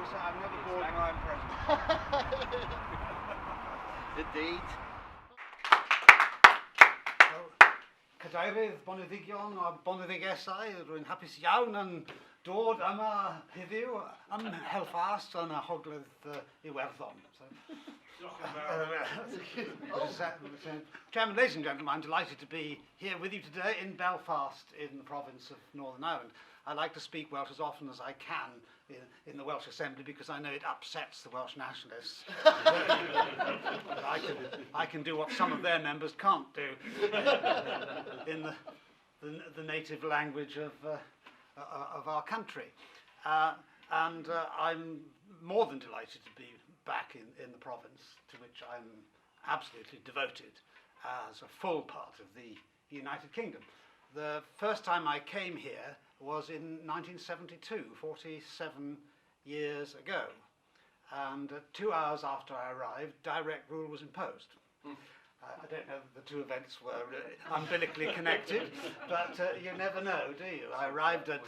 say I'm never bored when I'm present. Indeed. Cadeirydd, boneddigion a boneddigesau, rwy'n hapus iawn yn dod yma heddiw ym Belfast yn y Hogledd Iwerddon. Chairman, ladies and gentlemen, I'm delighted to be here with you today in Belfast in the province of Northern Ireland. I like to speak Welsh as often as I can in the Welsh Assembly because I know it upsets the Welsh nationalists. I can do what some of their members can't do in the native language of our country. And I'm more than delighted to be back in the province to which I'm absolutely devoted as a full part of the United Kingdom. The first time I came here was in 1972, 47 years ago. And 2 hours after I arrived, direct rule was imposed. I don't know if the two events were umbilically connected, but you never know, do you? I arrived at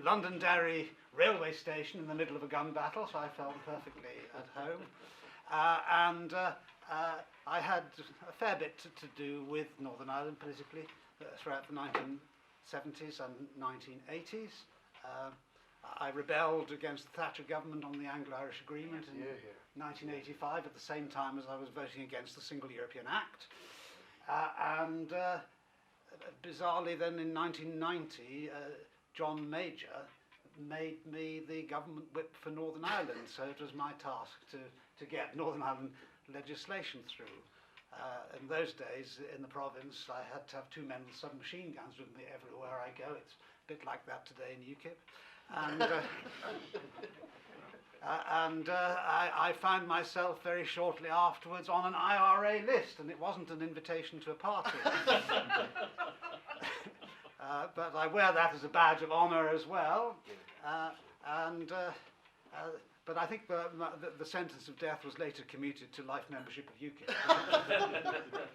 Londonderry railway station in the middle of a gun battle, so I felt perfectly at home. And I had a fair bit to do with Northern Ireland politically throughout the 1970s and 1980s. I rebelled against the Thatcher government on the Anglo-Irish Agreement in 1985 at the same time as I was voting against the Single European Act. And bizarrely then in 1990, John Major made me the government whip for Northern Ireland, so it was my task to get Northern Ireland legislation through. In those days in the province, I had to have 2 men with submachine guns with me everywhere I go. It's a bit like that today in UKIP. And I found myself very shortly afterwards on an IRA list, and it wasn't an invitation to a party. But I wear that as a badge of honour as well. But I think the sentence of death was later commuted to life membership of UKIP,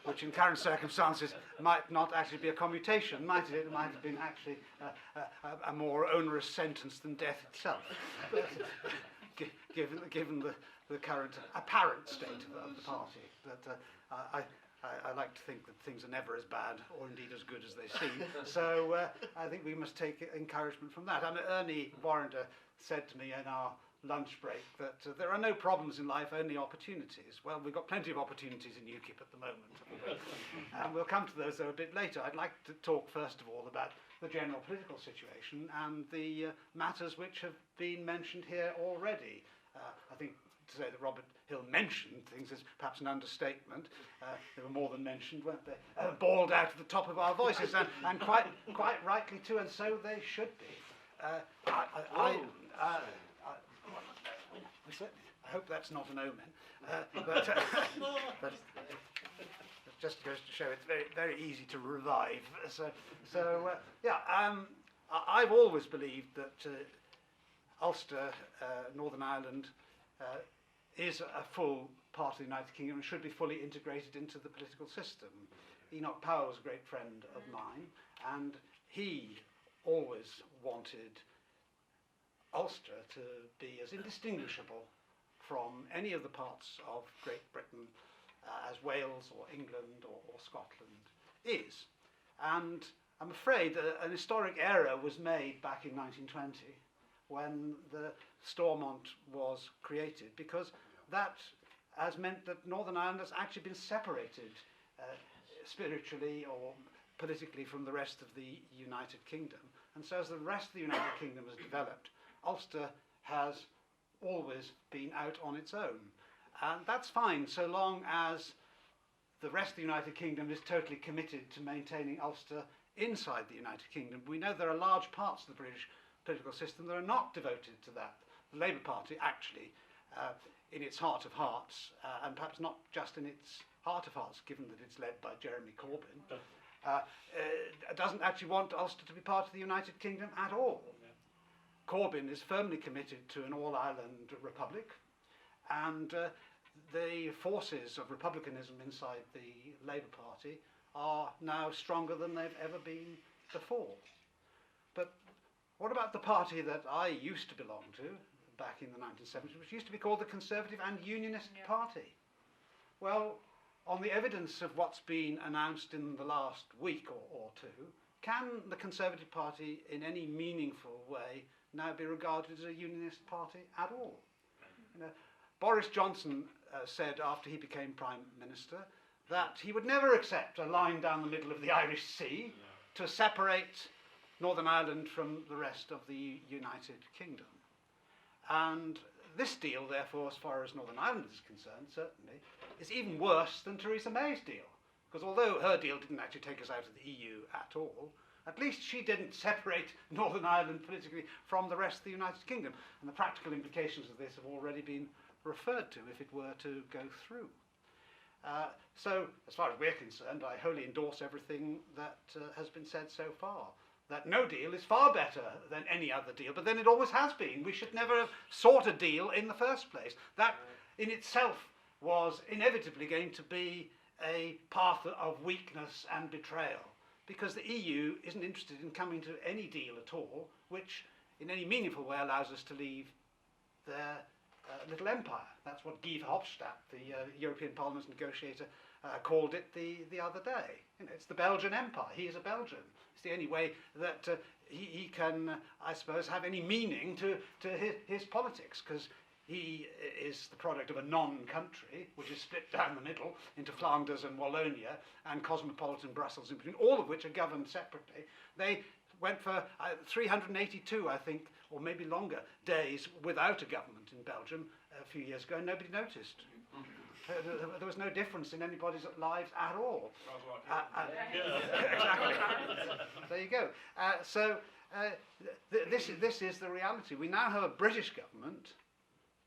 which in current circumstances might not actually be a commutation, might it? It might have been actually a more onerous sentence than death itself, given the current apparent state of the party. But I like to think that things are never as bad, or indeed as good as they seem. So I think we must take encouragement from that. Ernie Warrender said to me in our lunch break that there are no problems in life, only opportunities. Well, we've got plenty of opportunities in UKIP at the moment. And we'll come to those though a bit later. I'd like to talk first of all about the general political situation and the matters which have been mentioned here already. I think to say that Robert Hill mentioned things is perhaps an understatement. They were more than mentioned, weren't they? Bawled out at the top of our voices, and quite rightly too, and so they should be. I hope that's not an omen, but it just goes to show it's very, very easy to revive. I've always believed that Ulster, Northern Ireland, is a full part of the United Kingdom and should be fully integrated into the political system. Enoch Powell was a great friend of mine, and he always wanted Ulster to be as indistinguishable from any of the parts of Great Britain as Wales or England or Scotland is. And I'm afraid that an historic error was made back in 1920 when the Stormont was created, because that has meant that Northern Ireland has actually been separated spiritually or politically from the rest of the United Kingdom. And so as the rest of the United Kingdom has developed, Ulster has always been out on its own. And that's fine so long as the rest of the United Kingdom is totally committed to maintaining Ulster inside the United Kingdom. We know there are large parts of the British political system that are not devoted to that. The Labour Party actually, in its heart of hearts, and perhaps not just in its heart of hearts, given that it's led by Jeremy Corbyn, doesn't actually want Ulster to be part of the United Kingdom at all. Corbyn is firmly committed to an all-Ireland republic, and the forces of republicanism inside the Labour Party are now stronger than they've ever been before. But what about the party that I used to belong to, back in the 1970s, which used to be called the Conservative and Unionist Party. Well, on the evidence of what's been announced in the last week or two, can the Conservative Party in any meaningful way now be regarded as a unionist party at all? You know, Boris Johnson said after he became Prime Minister that he would never accept a line down the middle of the Irish Sea to separate Northern Ireland from the rest of the United Kingdom. And this deal, therefore, as far as Northern Ireland is concerned, certainly, is even worse than Theresa May's deal. Because although her deal didn't actually take us out of the EU at all, at least she didn't separate Northern Ireland politically from the rest of the United Kingdom. And the practical implications of this have already been referred to if it were to go through. So, as far as we're concerned, I wholly endorse everything that has been said so far. That no deal is far better than any other deal, but then it always has been. We should never have sought a deal in the first place. That in itself was inevitably going to be a path of weakness and betrayal, because the EU isn't interested in coming to any deal at all which in any meaningful way allows us to leave their little empire. That's what Guy Verhofstadt, the European Parliament's negotiator, called it the other day. You know, it's the Belgian Empire. He is a Belgian. It's the only way that he can, I suppose, have any meaning to his politics, because he is the product of a non-country, which is split down the middle into Flanders and Wallonia and cosmopolitan Brussels in between, all of which are governed separately. They went for 382, I think, or maybe longer, days without a government in Belgium a few years ago, and nobody noticed. There was no difference in anybody's lives at all. Exactly. There you go. This is the reality. We now have a British government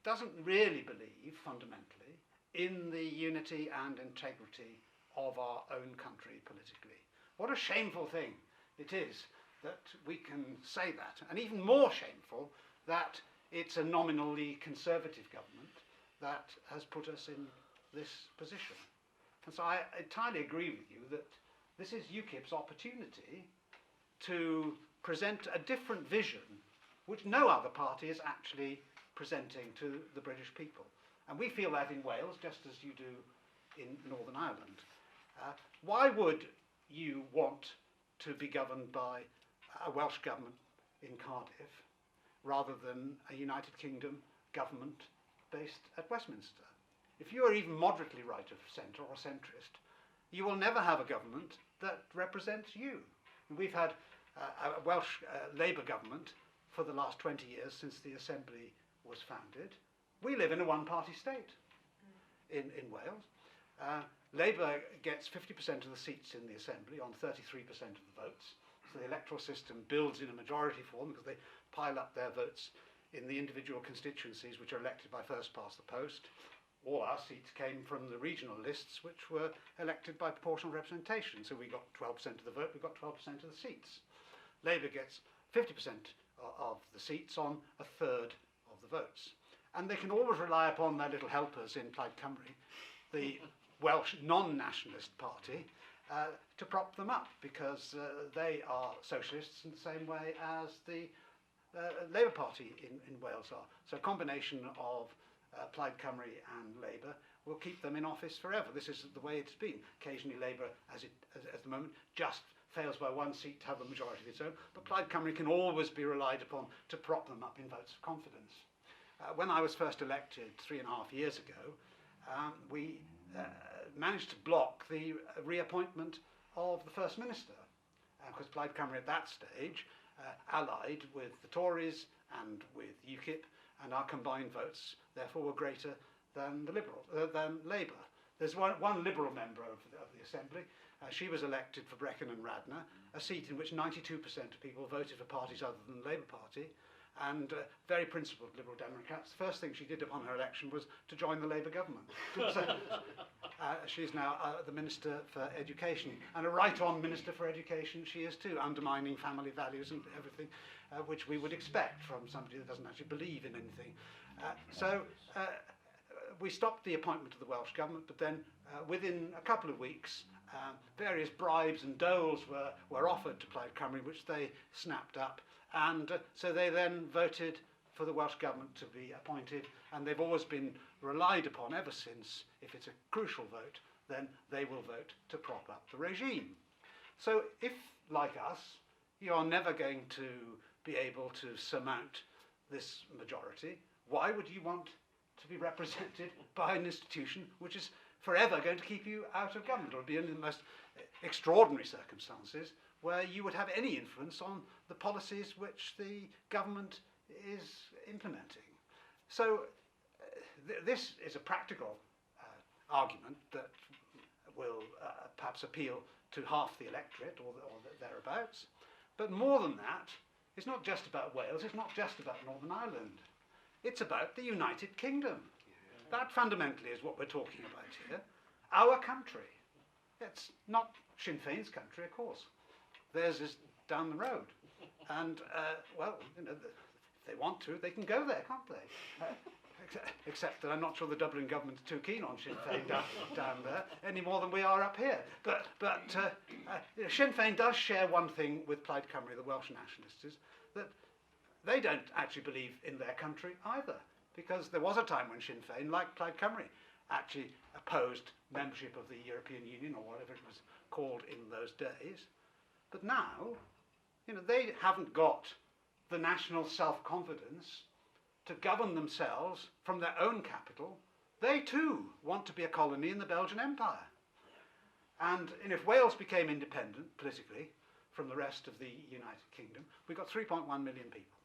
doesn't really believe fundamentally in the unity and integrity of our own country politically. What a shameful thing it is that we can say that, and even more shameful that it's a nominally conservative government that has put us in this position. And so I entirely agree with you that this is UKIP's opportunity to present a different vision which no other party is actually presenting to the British people. And we feel that in Wales, just as you do in Northern Ireland. Why would you want to be governed by a Welsh government in Cardiff rather than a United Kingdom government based at Westminster? If you are even moderately right of centre or centrist, you will never have a government that represents you. And we've had a Welsh Labour government for the last 20 years since the Assembly was founded. We live in a one-party state in Wales. Labour gets 50% of the seats in the Assembly on 33% of the votes. So the electoral system builds in a majority form because they pile up their votes in the individual constituencies which are elected by first past the post. All our seats came from the regional lists which were elected by proportional representation. So we got 12% of the vote, we got 12% of the seats. Labour gets 50% of the seats on a third of the votes. And they can always rely upon their little helpers in Plaid Cymru, the Welsh non-nationalist party, to prop them up, because they are socialists in the same way as the Labour Party in Wales are. So a combination of Plaid Cymru and Labour will keep them in office forever. This is the way it's been. Occasionally Labour, as at the moment, just fails by one seat to have a majority of its own, but Plaid Cymru can always be relied upon to prop them up in votes of confidence. When I was first elected 3.5 years ago, we managed to block the reappointment of the First Minister, because Plaid Cymru at that stage allied with the Tories and with UKIP, and our combined votes therefore were greater than the than Labour. There's one Liberal member of the Assembly. She was elected for Brecon and Radnor, a seat in which 92% of people voted for parties other than the Labour Party, and very principled Liberal Democrats. The first thing she did upon her election was to join the Labour government. So, she's now the Minister for Education, and a right-on Minister for Education she is too, undermining family values and everything, which we would expect from somebody that doesn't actually believe in anything. We stopped the appointment of the Welsh government, but then within a couple of weeks, various bribes and doles were offered to Plaid Cymru, which they snapped up, and so they then voted for the Welsh Government to be appointed, and they've always been relied upon ever since. If it's a crucial vote, then they will vote to prop up the regime. So if, like us, you are never going to be able to surmount this majority, why would you want to be represented by an institution which is forever going to keep you out of government, or be in the most extraordinary circumstances where you would have any influence on the policies which the government is implementing? So this is a practical argument that will perhaps appeal to half the electorate or thereabouts. But more than that, it's not just about Wales, it's not just about Northern Ireland. It's about the United Kingdom. Yeah. That fundamentally is what we're talking about here. Our country. It's not Sinn Féin's country, of course. Theirs is down the road. And, well, you know, if they want to, they can go there, can't they? Except that I'm not sure the Dublin government's too keen on Sinn Féin down there, any more than we are up here. But Sinn Féin does share one thing with Plaid Cymru, the Welsh nationalists, is that they don't actually believe in their country either, because there was a time when Sinn Féin, like Plaid Cymru, actually opposed membership of the European Union, or whatever it was called in those days. But now, you know, they haven't got the national self-confidence to govern themselves from their own capital. They too want to be a colony in the Belgian Empire. And if Wales became independent politically from the rest of the United Kingdom, we've got 3.1 million people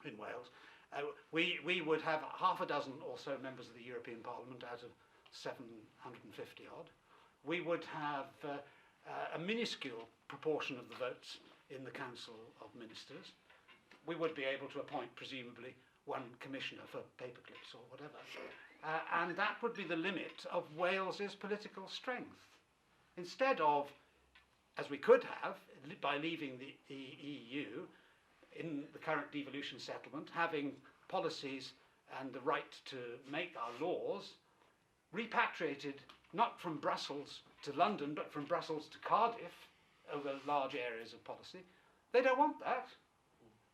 in Wales. We would have half a dozen or so members of the European Parliament out of 750 odd. We would have a minuscule proportion of the votes in the Council of Ministers. We would be able to appoint, presumably, one commissioner for paperclips or whatever. And that would be the limit of Wales's political strength. Instead of, as we could have, by leaving the EU, in the current devolution settlement, having policies and the right to make our laws, repatriated not from Brussels to London, but from Brussels to Cardiff, over large areas of policy. They don't want that.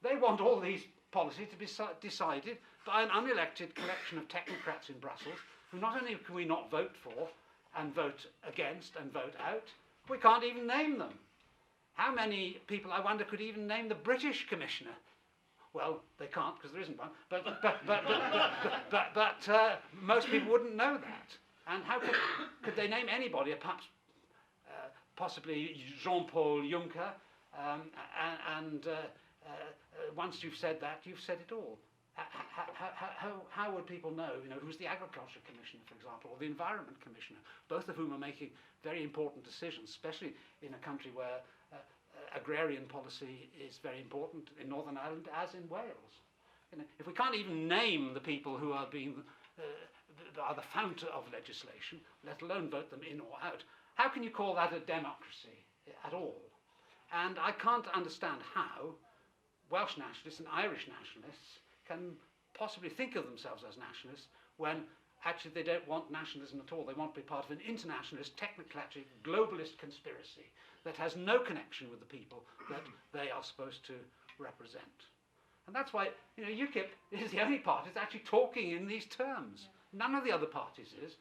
They want all these policies to be decided by an unelected collection of technocrats in Brussels, who not only can we not vote for and vote against and vote out, we can't even name them. How many people, I wonder, could even name the British commissioner? Well, they can't because there isn't one. But most people wouldn't know that. And how could they name anybody, perhaps possibly Jean-Paul Juncker? Once you've said that, you've said it all. How would people know, who's the Agriculture Commissioner, for example, or the Environment Commissioner, both of whom are making very important decisions, especially in a country where agrarian policy is very important in Northern Ireland as in Wales. If we can't even name the people who are the fount of legislation, let alone vote them in or out, how can you call that a democracy at all? And I can't understand how Welsh nationalists and Irish nationalists can possibly think of themselves as nationalists when actually they don't want nationalism at all. They want to be part of an internationalist, technocratic, globalist conspiracy that has no connection with the people that they are supposed to represent. And that's why UKIP is the only party that's actually talking in these terms. None of the other parties is.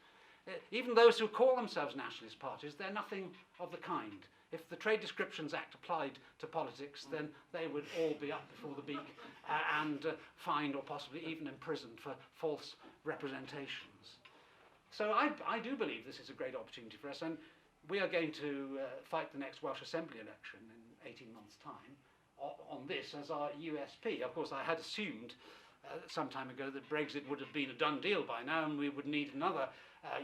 Even those who call themselves nationalist parties, they're nothing of the kind. If the Trade Descriptions Act applied to politics, then they would all be up before the beak and fined or possibly even imprisoned for false representations. So I do believe this is a great opportunity for us, and we are going to fight the next Welsh Assembly election in 18 months' time on this as our USP. Of course, I had assumed some time ago that Brexit would have been a done deal by now, and we would need another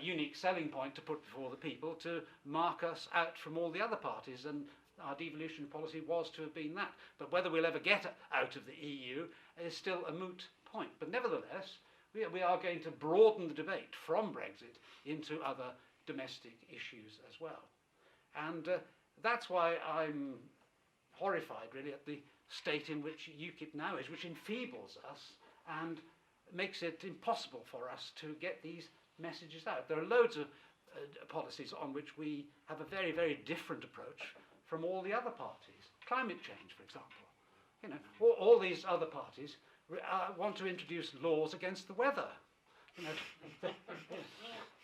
unique selling point to put before the people to mark us out from all the other parties, and our devolution policy was to have been that. But whether we'll ever get out of the EU is still a moot point. But nevertheless, we are going to broaden the debate from Brexit into other domestic issues as well. And that's why I'm horrified, really, at the state in which UKIP now is, which enfeebles us and makes it impossible for us to get these messages out. There are loads of policies on which we have a very, very different approach from all the other parties. Climate change, for example. All these other parties want to introduce laws against the weather. You know,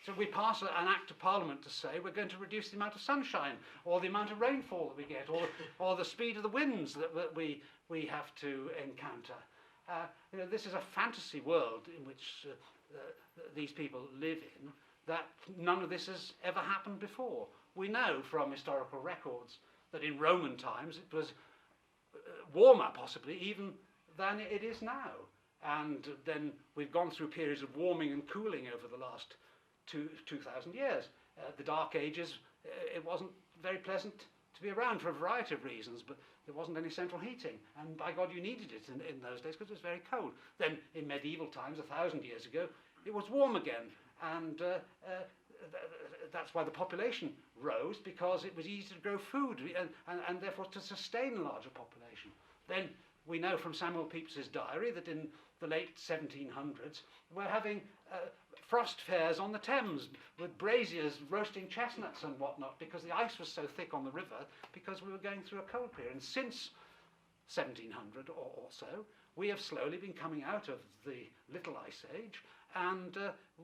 so we pass an act of parliament to say we're going to reduce the amount of sunshine, or the amount of rainfall that we get, or the speed of the winds that we have to encounter. You know, this is a fantasy world in which these people live in, that none of this has ever happened before. We know from historical records that in Roman times it was warmer, possibly, even than it is now. And then we've gone through periods of warming and cooling over the last 2,000 years. The Dark Ages, it wasn't very pleasant to be around for a variety of reasons, but there wasn't any central heating. And by God, you needed it in those days because it was very cold. Then in medieval times, 1,000 years ago, it was warm again. And that's why the population rose, because it was easy to grow food and therefore to sustain a larger population. Then we know from Samuel Pepys's diary that in the late 1700s we're having frost fairs on the Thames with braziers roasting chestnuts and whatnot, because the ice was so thick on the river because we were going through a cold period. And since 1700 or so, we have slowly been coming out of the Little Ice Age and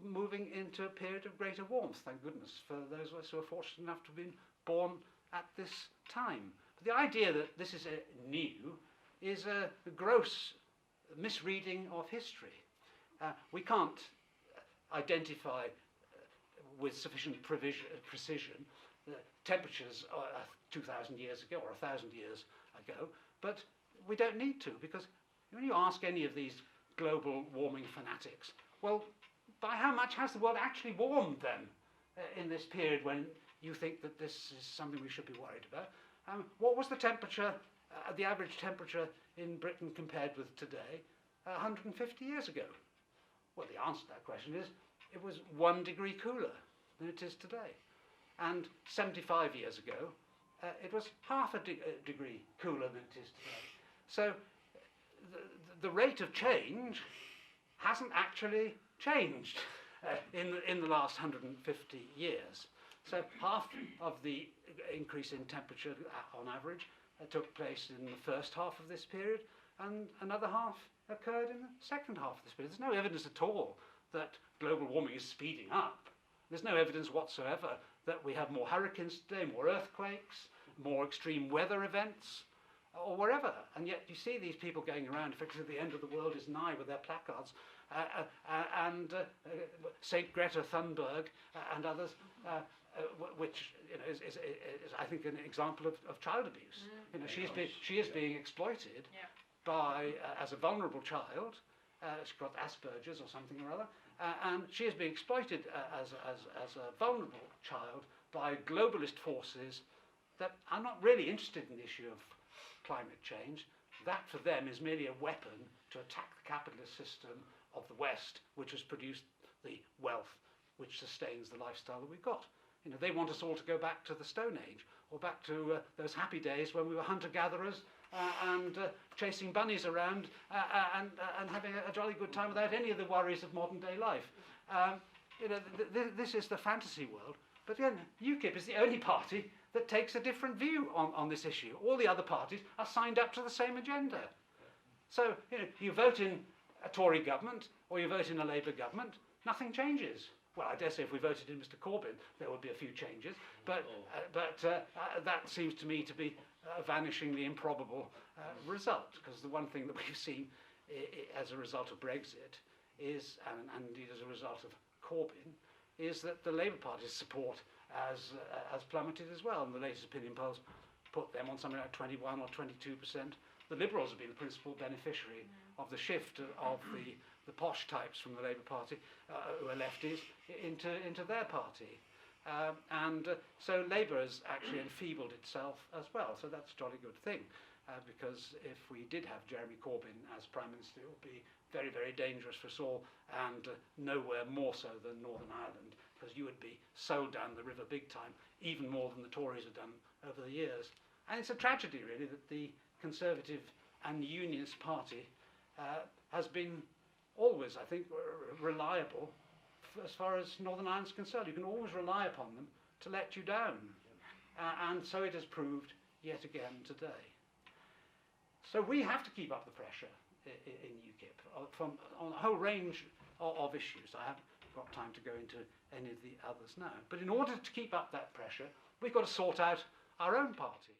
moving into a period of greater warmth, thank goodness, for those of us who are fortunate enough to have been born at this time. But the idea that this is new is a gross misreading of history. We can't identify with sufficient precision the temperatures 2,000 years ago or 1,000 years ago, but we don't need to, because when you ask any of these global warming fanatics, well, by how much has the world actually warmed then in this period when you think that this is something we should be worried about? What was the temperature, the average temperature in Britain compared with today 150 years ago? Well, the answer to that question is it was 1 degree cooler than it is today. And 75 years ago, it was half a degree cooler than it is today. So the rate of change hasn't actually changed in the last 150 years. So half of the increase in temperature on average took place in the first half of this period, and another half occurred in the second half of this period. There's no evidence at all that global warming is speeding up. There's no evidence whatsoever that we have more hurricanes today, more earthquakes, more extreme weather events, or wherever. And yet you see these people going around, effectively the end of the world is nigh, with their placards, and St. Greta Thunberg and others, which is I think an example of child abuse. You know, she is being exploited by as a vulnerable child. She's got Asperger's or something or other, and she is being exploited as a vulnerable child by globalist forces that are not really interested in the issue of climate change. That for them is merely a weapon to attack the capitalist system of the West, which has produced the wealth which sustains the lifestyle that we've got. You know, they want us all to go back to the Stone Age, or back to those happy days when we were hunter-gatherers and chasing bunnies around and having a jolly good time without any of the worries of modern-day life. You know, this is the fantasy world. But again, UKIP is the only party that takes a different view on this issue. All the other parties are signed up to the same agenda. So, you know, you vote in a Tory government or you vote in a Labour government, nothing changes. Well, I dare say if we voted in Mr Corbyn, there would be a few changes, but that seems to me to be a vanishingly improbable result, because the one thing that we've seen as a result of Brexit is, and indeed as a result of Corbyn, is that the Labour Party's support has plummeted as well, and the latest opinion polls put them on something like 21 or 22%. The Liberals have been the principal beneficiary of the shift of the posh types from the Labour Party, who are lefties, into their party. So Labour has actually enfeebled itself as well, so that's a jolly good thing, because if we did have Jeremy Corbyn as Prime Minister, it would be very, very dangerous for us all, and nowhere more so than Northern Ireland, because you would be sold down the river big time, even more than the Tories have done over the years. And it's a tragedy, really, that the Conservative and Unionist Party has been always, I think, reliable as far as Northern Ireland's concerned. You can always rely upon them to let you down. And so it has proved yet again today. So we have to keep up the pressure. in UKIP on a whole range of issues. I haven't got time to go into any of the others now. But in order to keep up that pressure, we've got to sort out our own party.